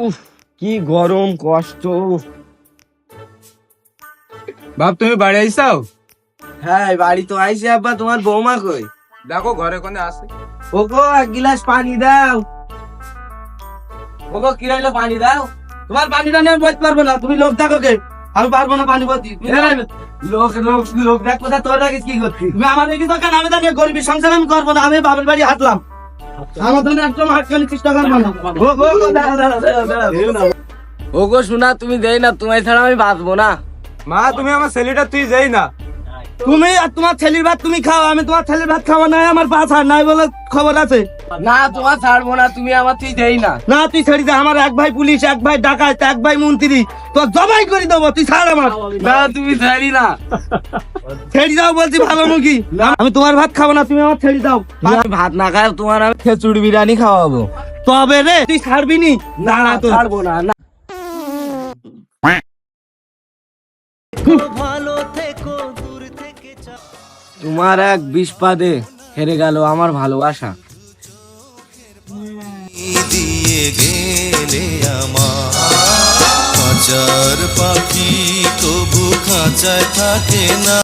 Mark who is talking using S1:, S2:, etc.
S1: উফ, কি গরম কষ্ট।
S2: বাপ তুমি বাড়ি আইসাও?
S1: হ্যাঁ বাড়ি তো আইসি আব্বা, তোমার বৌমা কই?
S2: দেখো ঘরে কোনে আছে।
S1: ওগো এক গিলাস পানি দাও। ওগো কি রইলো, পানি দাও। তোমার পানিটা নিয়ে আমি বসতে পারবো না, তুমি লোক দেখো কে? আমি পারবো না পানি বলতে। লোক লোক লোক দেখ কোথা, তোর আগে কি করছিস? তুমি আমার দেখি দোকান, আমি জানি গরিবের সংসার আমি করবো না, আমি বাবার বাড়ি হাঁটলাম। আমার জন্য একদম হাঁটখানি চেষ্টা করবো না। ওগো শোনা, তুমি দেই না, তোমার ছাড়া আমি বাঁচবো না।
S2: মা তুমি আমার ছেলেটা তুই যাই না।
S1: তুমি আর তোমার ছেলের ভাত তুমি খাও, আমি তোমার ছেলের ভাত খাওয়া নাই, আমার পা ছাড় নাই বলে খবর আছে। না তোমার ছাড়বো না, তুমি আমার তুই দেই না। না তুই ছেড়ে দে, আমার এক ভাই পুলিশ, এক ভাই ডাকাত, এক ভাই মন্ত্রী, তোর জবাই করে দেবো, তুই ছাড় আমার। না তুমি ছেড়ি না, ছেড়ে দাও বলছি ভালো মুখী। আমি তোমার ভাত খাবো না, তুমি আমার ছেড়ে দাও। ভাত না খাও, তোমার আমি খিচুড়ি বিরিয়ানি খাওয়াবো। তবে রে তুই ছাড়বি নি? না না ছাড়বো না। তোমার এক বিষপাদে হেরে গেল আমার ভালোবাসা।
S3: দিয়ে গেলে আমার খাঁচার পাখি তবু খাঁচায় থাকে না।